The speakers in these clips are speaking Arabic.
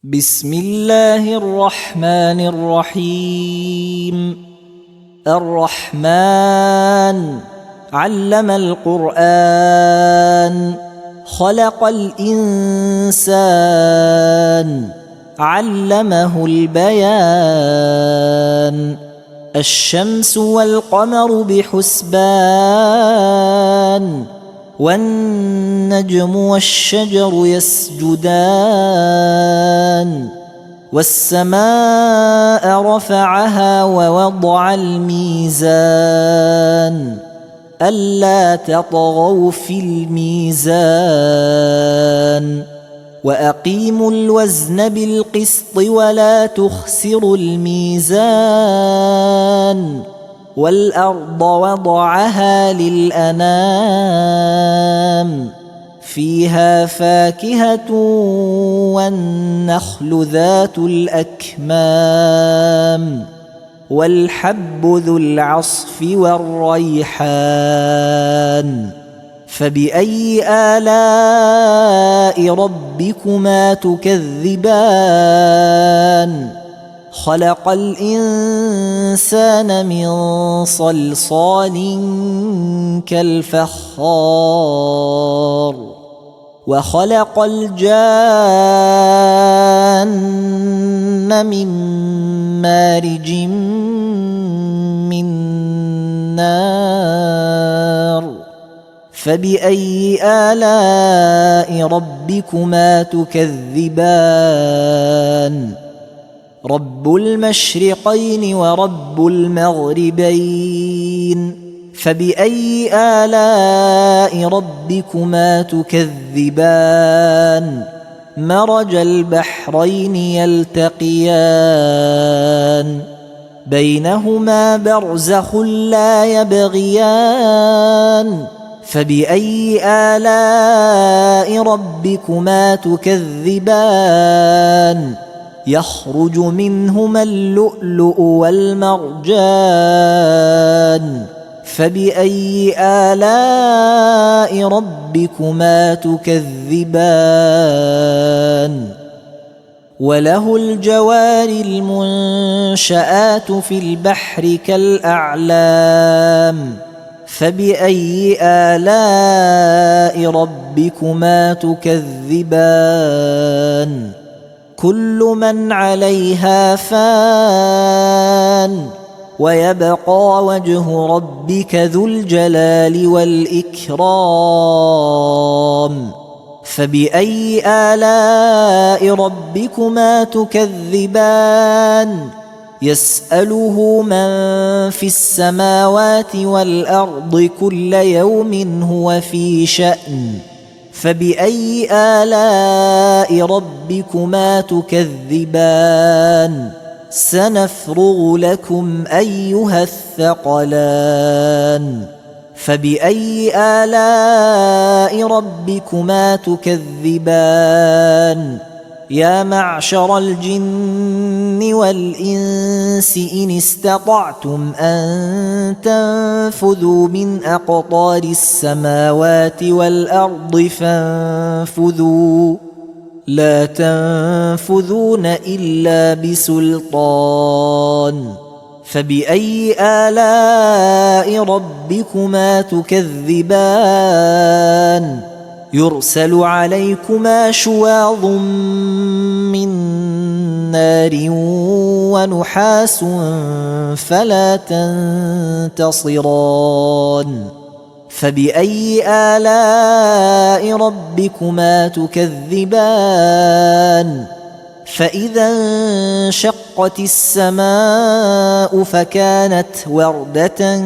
بسم الله الرحمن الرحيم. الرحمن علم القرآن، خلق الإنسان، علمه البيان. الشمس والقمر بحسبان، والنجم والشجر يسجدان. والسماء رفعها ووضع الميزان، ألا تطغوا في الميزان. وأقيموا الوزن بالقسط ولا تخسروا الميزان. والأرض وضعها للأنام، فيها فاكهة والنخل ذات الأكمام، والحب ذو العصف والريحان. فبأي آلاء ربكما تكذبان؟ خلق الإنسان من صلصال كالفخار، وخلق الجان من مارج من نار. فبأي آلاء ربكما تكذبان؟ رب المشرقين ورب المغربين، فبأي آلاء ربكما تكذبان؟ مرج البحرين يلتقيان، بينهما برزخ لا يبغيان. فبأي آلاء ربكما تكذبان؟ يخرج منهما اللؤلؤ والمرجان. فبأي آلاء ربكما تكذبان؟ وله الجوار المنشآت في البحر كالأعلام. فبأي آلاء ربكما تكذبان؟ كل من عليها فان، ويبقى وجه ربك ذو الجلال والإكرام. فبأي آلاء ربكما تكذبان؟ يسأله من في السماوات والأرض كل يوم هو في شأن. فبأي آلاء ربكما تكذبان؟ سنفرغ لكم أيها الثقلان. فبأي آلاء ربكما تكذبان؟ يا معشر الجن والإنس إن استطعتم أن تنفذوا من أقطار السماوات والأرض فانفذوا، لا تنفذون إلا بسلطان. فبأي آلاء ربكما تكذبان؟ يرسل عليكما شواظ من نار ونحاس فلا تنتصران. فبأي آلاء ربكما تكذبان؟ فإذا انشقت السماء فكانت وردة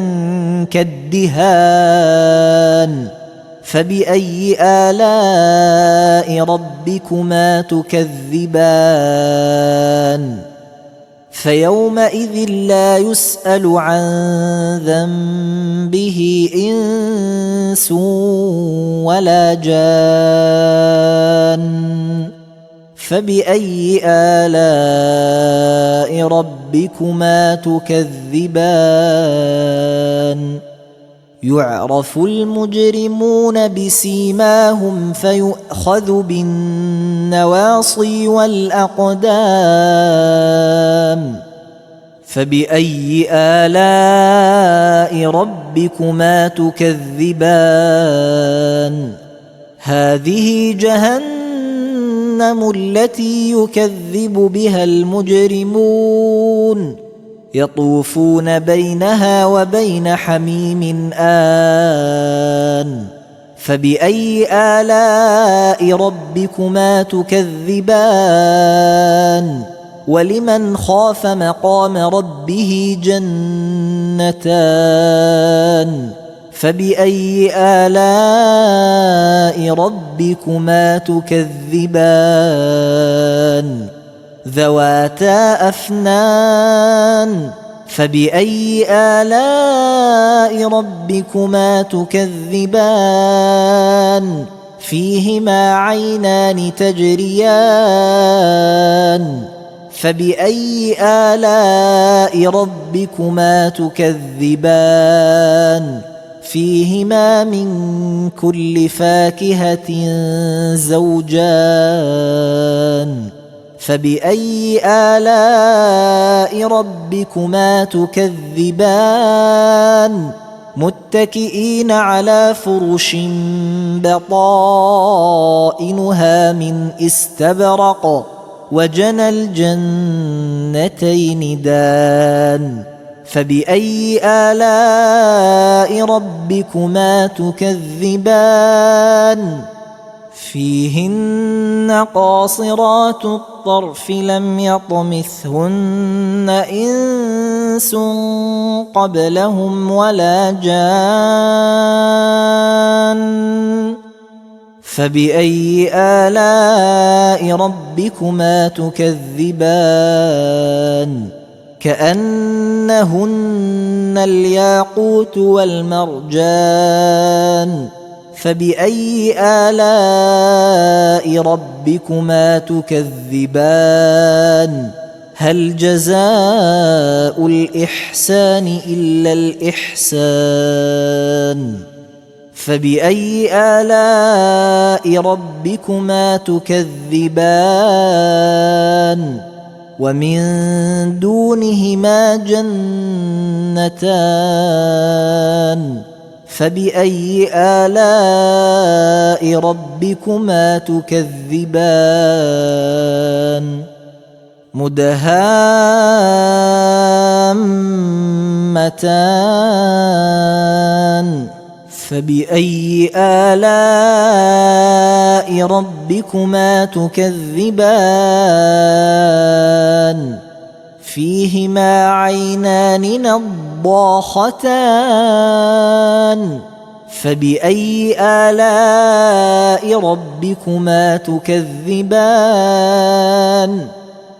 كالدهان. فبأي آلاء ربكما تكذبان؟ فيومئذ لا يسأل عن ذنبه إنس ولا جان. فبأي آلاء ربكما تكذبان؟ يعرف المجرمون بسيماهم فيؤخذ بالنواصي والأقدام فبأي آلاء ربكما تكذبان هذه جهنم التي يكذب بها المجرمون يطوفون بينها وبين حميم آن فبأي آلاء ربكما تكذبان ولمن خاف مقام ربه جنتان فبأي آلاء ربكما تكذبان ذواتا أفنان فبأي آلاء ربكما تكذبان فيهما عينان تجريان فبأي آلاء ربكما تكذبان فيهما من كل فاكهة زوجان فبأي آلاء ربكما تكذبان متكئين على فرش بطائنها من استبرق وجنى الجنتين دان فبأي آلاء ربكما تكذبان فيهن قاصرات الطرف لم يطمثهن إنس قبلهم ولا جان فبأي آلاء ربكما تكذبان كأنهن الياقوت والمرجان فبأي آلاء ربكما تكذبان هل جزاء الإحسان إلا الإحسان فبأي آلاء ربكما تكذبان ومن دونهما جنتان فبأي آلاء ربكما تكذبان مدهامتان فبأي آلاء ربكما تكذبان فيهما عينان نضاختان فبأي آلاء ربكما تكذبان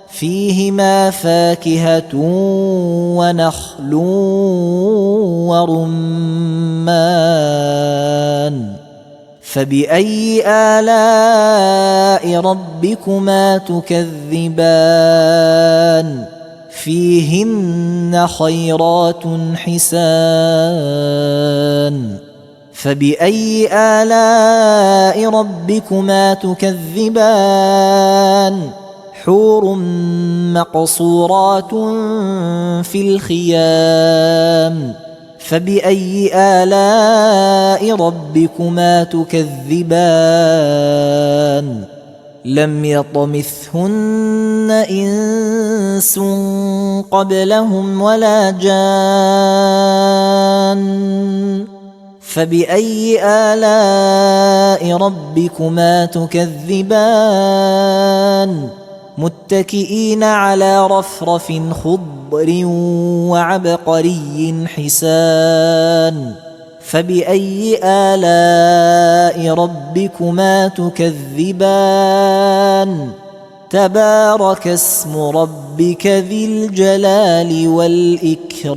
فيهما فاكهة ونخل ورمان فبأي آلاء ربكما تكذبان فيهن خيرات حسان فبأي آلاء ربكما تكذبان حور مقصورات في الخيام فبأي آلاء ربكما تكذبان لم يطمثهن إنس قبلهم ولا جان فبأي آلاء ربكما تكذبان متكئين على رفرف خضر وعبقري حسان فبأي آلاء ربكما تكذبان تبارك اسم ربك ذي الجلال والإكرام